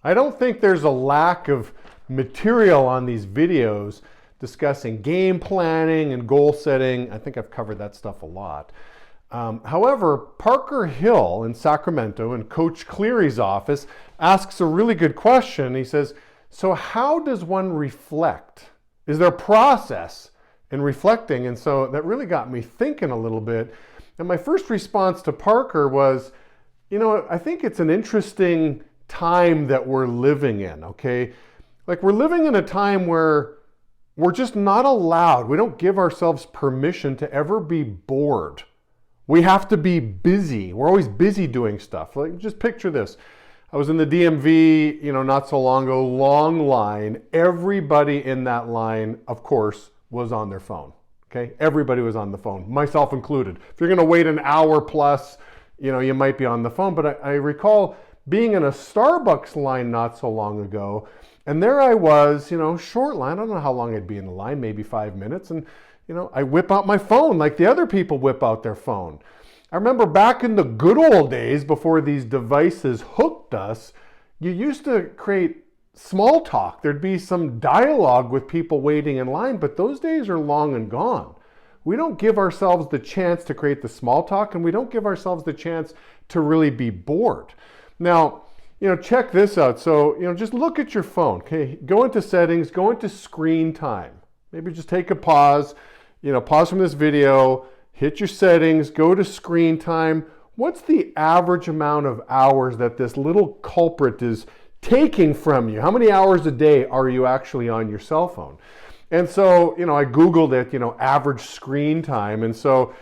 I don't think there's a lack of material on these videos discussing game planning and goal setting. I think I've covered that stuff a lot. However, Parker Hill in Sacramento in Coach Cleary's office asks a really good question. He says, so how does one reflect? Is there a process in reflecting? And so that really got me thinking a little bit. And my first response to Parker was, I think it's an interesting time that we're living in, okay? Like we're living in a time where we're just not allowed. We don't give ourselves permission to ever be bored. We have to be busy. We're always busy doing stuff. Like just picture this. I was in the DMV, not so long ago, long line. Everybody in that line, of course, was on their phone. Okay? Everybody was on the phone, myself included. If you're going to wait an hour plus, you might be on the phone. But I recall being in a Starbucks line not so long ago, and there I was, short line. I don't know how long I'd be in the line, maybe 5 minutes. And I whip out my phone like the other people whip out their phone. I remember back in the good old days before these devices hooked us, you used to create small talk. There'd be some dialogue with people waiting in line, but those days are long and gone. We don't give ourselves the chance to create the small talk, and we don't give ourselves the chance to really be bored. Now, check this out. So, just look at your phone, okay? Go into settings, go into screen time. Maybe just take a pause, pause from this video, hit your settings, go to screen time. What's the average amount of hours that this little culprit is taking from you? How many hours a day are you actually on your cell phone? And so, I Googled it, average screen time. And so,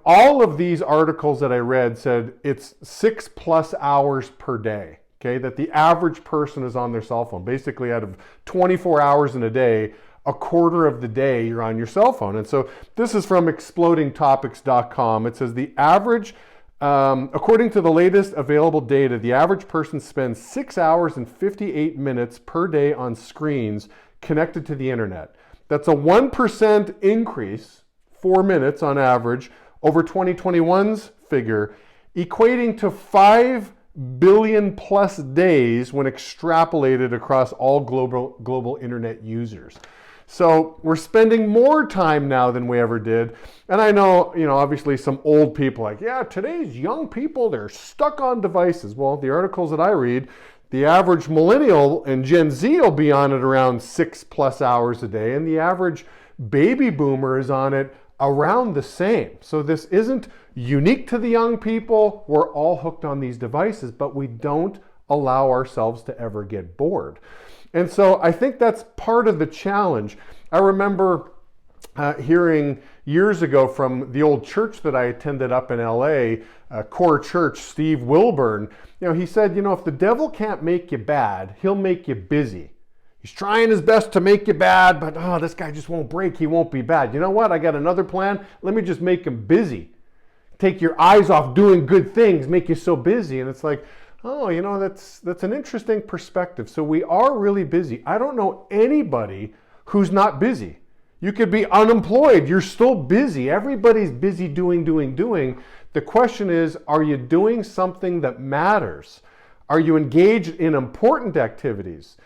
all of these articles that I read said it's 6+ hours per day, okay, that the average person is on their cell phone. Basically, out of 24 hours in a day, a quarter of the day you're on your cell phone. And so this is from explodingtopics.com. It says the average, according to the latest available data, the average person spends 6 hours and 58 minutes per day on screens connected to the internet. That's a 1% increase, 4 minutes on average, over 2021's figure, equating to 5 billion plus days when extrapolated across all global internet users. So we're spending more time now than we ever did. And I know, obviously some old people like, yeah, today's young people, they're stuck on devices. Well, the articles that I read, the average millennial and Gen Z will be on it around 6+ hours a day, and the average baby boomer is on it around the same. So this isn't unique to the young people. We're all hooked on these devices, but we don't allow ourselves to ever get bored. And so I think that's part of the challenge. I remember hearing years ago from the old church that I attended up in LA, Core Church, Steve Wilburn. He said, if the devil can't make you bad, he'll make you busy. He's trying his best to make you bad, but this guy just won't break. He won't be bad. You know what? I got another plan. Let me just make him busy. Take your eyes off doing good things, make you so busy. And it's like, that's an interesting perspective. So we are really busy. I don't know anybody who's not busy. You could be unemployed. You're still busy. Everybody's busy doing. The question is, are you doing something that matters? Are you engaged in important activities?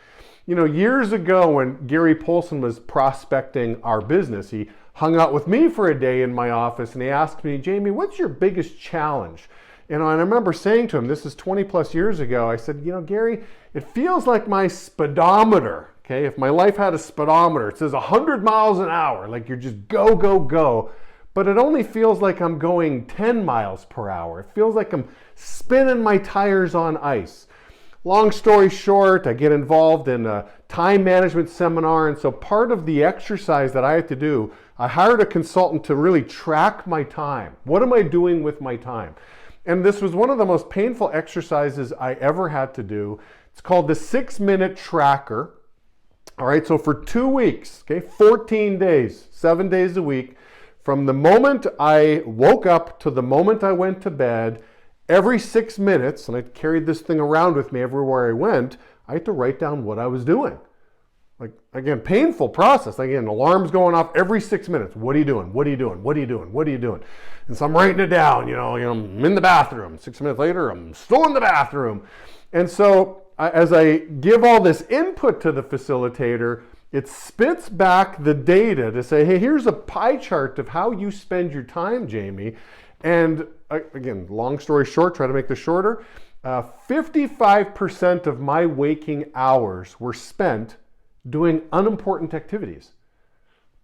Years ago when Gary Polson was prospecting our business, he hung out with me for a day in my office and he asked me, Jamie, what's your biggest challenge? And I remember saying to him, this is 20+ years ago, I said, Gary, it feels like my speedometer, okay? If my life had a speedometer, it says 100 miles an hour, like you're just go. But it only feels like I'm going 10 miles per hour. It feels like I'm spinning my tires on ice. Long story short, I get involved in a time management seminar. And so part of the exercise that I had to do, I hired a consultant to really track my time. What am I doing with my time? And this was one of the most painful exercises I ever had to do. It's called the 6-minute tracker. All right, so for 2 weeks, okay, 14 days, 7 days a week, from the moment I woke up to the moment I went to bed, every 6 minutes, and I carried this thing around with me everywhere I went, I had to write down what I was doing. Like, again, painful process. Again, alarms going off every 6 minutes. What are you doing? What are you doing? What are you doing? What are you doing? And so I'm writing it down, I'm in the bathroom. 6 minutes later, I'm still in the bathroom. And so as I give all this input to the facilitator, it spits back the data to say, hey, here's a pie chart of how you spend your time, Jamie. And again, long story short, try to make this shorter. 55% of my waking hours were spent doing unimportant activities.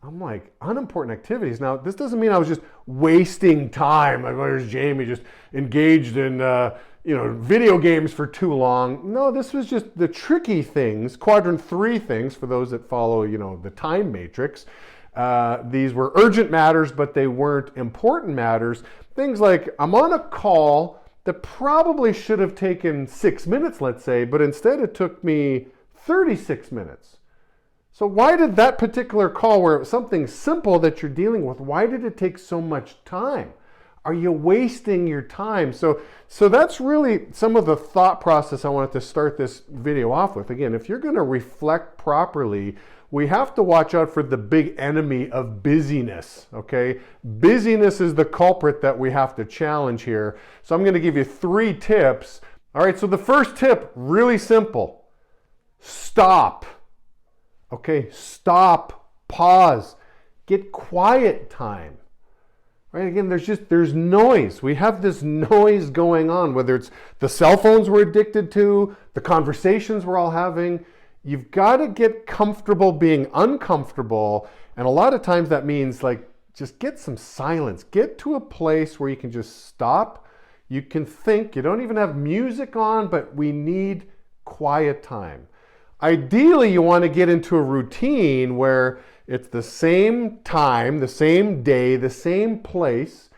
I'm like, unimportant activities? Now, this doesn't mean I was just wasting time. Like, oh, there's Jamie just engaged in video games for too long. No, this was just the tricky things, quadrant 3 things, for those that follow, the time matrix. These were urgent matters, but they weren't important matters. Things like, I'm on a call that probably should have taken 6 minutes, let's say, but instead it took me 36 minutes. So why did that particular call, where it was something simple that you're dealing with, why did it take so much time? Are you wasting your time? So that's really some of the thought process I wanted to start this video off with. Again, if you're going to reflect properly, we have to watch out for the big enemy of busyness, okay? Busyness is the culprit that we have to challenge here. So I'm going to give you 3 tips. All right, so the first tip, really simple. Stop. Okay, stop, pause, get quiet time. Right? Again, there's noise. We have this noise going on, whether it's the cell phones we're addicted to, the conversations we're all having. You've got to get comfortable being uncomfortable. And a lot of times that means just get some silence. Get to a place where you can just stop. You can think. You don't even have music on, but we need quiet time. Ideally, you want to get into a routine where it's the same time, the same day, the same place.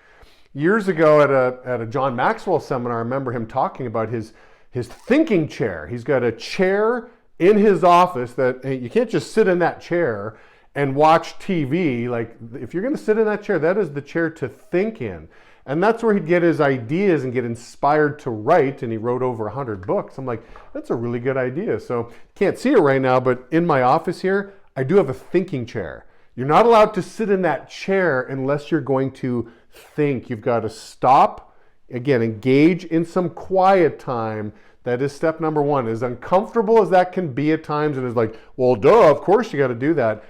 Years ago at a John Maxwell seminar, I remember him talking about his thinking chair. He's got a chair in his office that you can't just sit in that chair and watch TV. Like, if you're going to sit in that chair, that is the chair to think in. And that's where he'd get his ideas and get inspired to write. And he wrote over 100 books. I'm like, that's a really good idea. So can't see it right now, but in my office here, I do have a thinking chair. You're not allowed to sit in that chair unless you're going to think. You've got to stop, again, engage in some quiet time. That is step number 1. As uncomfortable as that can be at times, and it's like, well, duh, of course you got to do that.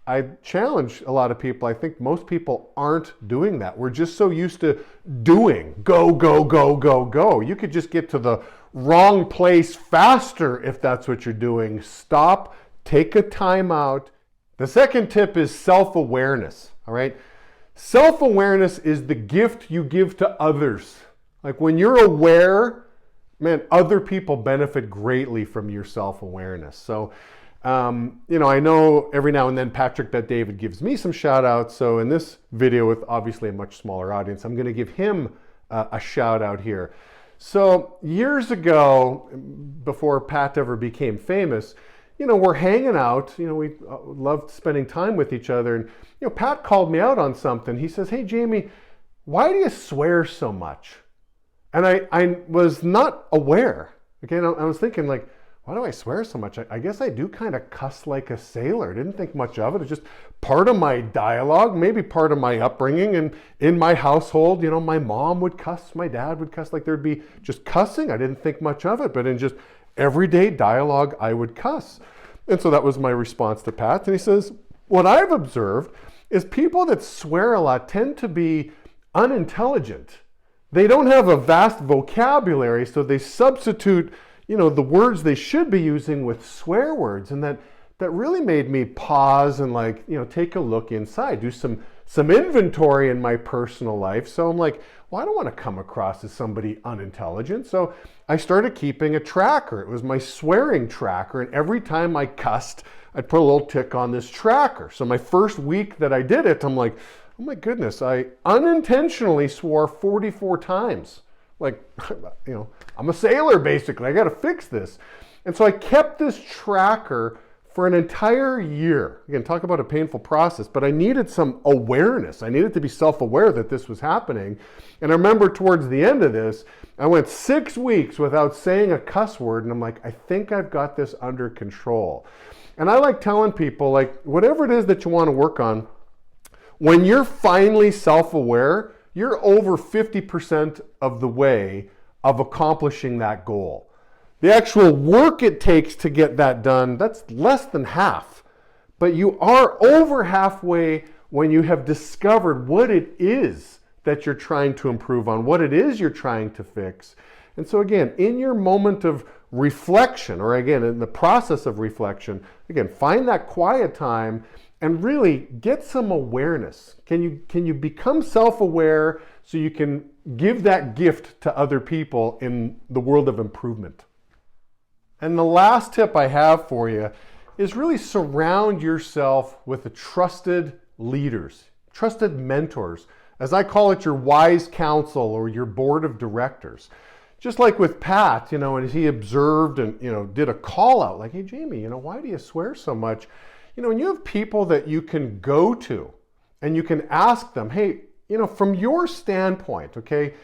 I challenge a lot of people. I think most people aren't doing that. We're just so used to doing. Go, go, go, go, go. You could just get to the wrong place faster if that's what you're doing. Stop, take a time out. The second tip is self-awareness, all right? Self-awareness is the gift you give to others. Like, when you're aware, man, other people benefit greatly from your self-awareness. So, I know every now and then Patrick Bet-David gives me some shout outs. So in this video, with obviously a much smaller audience, I'm going to give him a shout out here. So years ago, before Pat ever became famous, we're hanging out, we loved spending time with each other. And, Pat called me out on something. He says, hey, Jamie, why do you swear so much? And I was not aware. Okay, I was thinking, like, why do I swear so much? I guess I do kind of cuss like a sailor. I didn't think much of it. It's just part of my dialogue, maybe part of my upbringing. And in my household, my mom would cuss, my dad would cuss, like there'd be just cussing. I didn't think much of it, but in just everyday dialogue, I would cuss. And so that was my response to Pat. And he says, what I've observed is people that swear a lot tend to be unintelligent. They don't have a vast vocabulary, so they substitute the words they should be using with swear words. And that really made me pause and take a look inside, do some inventory in my personal life. So I'm like, well, I don't want to come across as somebody unintelligent. So I started keeping a tracker. It was my swearing tracker. And every time I cussed, I'd put a little tick on this tracker. So my first week that I did it, I'm like, oh my goodness, I unintentionally swore 44 times. I'm a sailor, basically. I got to fix this. And so I kept this tracker for an entire year. Again, talk about a painful process, but I needed some awareness. I needed to be self-aware that this was happening. And I remember towards the end of this, I went 6 weeks without saying a cuss word. And I'm like, I think I've got this under control. And I like telling people, whatever it is that you want to work on, when you're finally self-aware, you're over 50% of the way of accomplishing that goal. The actual work it takes to get that done, that's less than half. But you are over halfway when you have discovered what it is that you're trying to improve on, what it is you're trying to fix. And so again, in your moment of reflection, or again, in the process of reflection, again, find that quiet time and really get some awareness. Can you become self-aware so you can give that gift to other people in the world of improvement? And the last tip I have for you is really surround yourself with trusted leaders, trusted mentors. As I call it, your wise counsel or your board of directors. Just like with Pat, and he observed and, did a call out like, hey, Jamie, why do you swear so much? And you have people that you can go to and you can ask them, hey, from your standpoint, okay,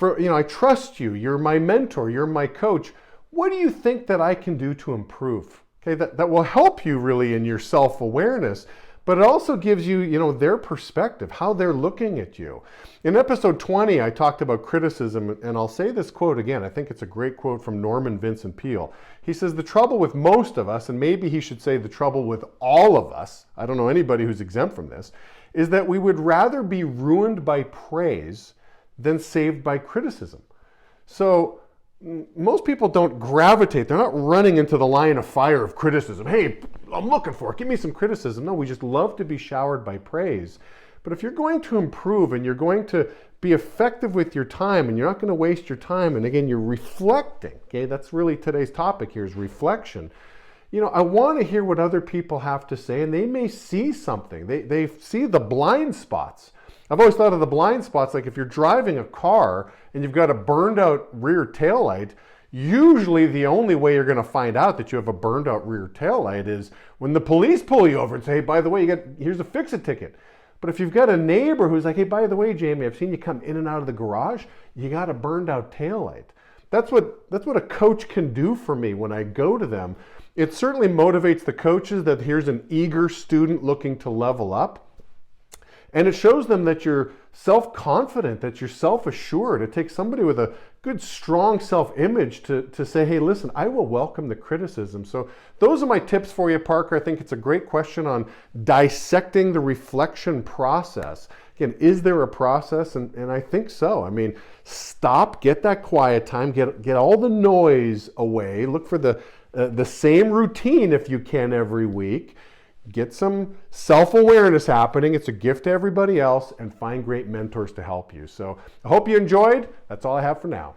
I trust you, you're my mentor, you're my coach. What do you think that I can do to improve? Okay, that will help you really in your self-awareness. But it also gives you, their perspective, how they're looking at you. In episode 20, I talked about criticism, and I'll say this quote again. I think it's a great quote from Norman Vincent Peale. He says, the trouble with most of us, and maybe he should say the trouble with all of us, I don't know anybody who's exempt from this, is that we would rather be ruined by praise than saved by criticism. So most people don't gravitate. They're not running into the line of fire of criticism. Hey, I'm looking for it. Give me some criticism. No, we just love to be showered by praise. But if you're going to improve and you're going to be effective with your time and you're not going to waste your time, and again, you're reflecting, okay? That's really today's topic here is reflection. I want to hear what other people have to say, and they may see something. They see the blind spots. I've always thought of the blind spots, like if you're driving a car and you've got a burned out rear taillight, usually the only way you're going to find out that you have a burned out rear taillight is when the police pull you over and say, hey, by the way, here's a fix-it ticket. But if you've got a neighbor who's like, hey, by the way, Jamie, I've seen you come in and out of the garage, you got a burned out taillight. That's what a coach can do for me when I go to them. It certainly motivates the coaches that here's an eager student looking to level up. And it shows them that you're self-confident, that you're self-assured. It takes somebody with a good, strong self-image to say, hey, listen, I will welcome the criticism. So those are my tips for you, Parker. I think it's a great question on dissecting the reflection process. Again, is there a process? And I think so. I mean, stop, get that quiet time, get all the noise away. Look for the same routine if you can every week. Get some self-awareness happening. It's a gift to everybody else, and find great mentors to help you. So I hope you enjoyed. That's all I have for now.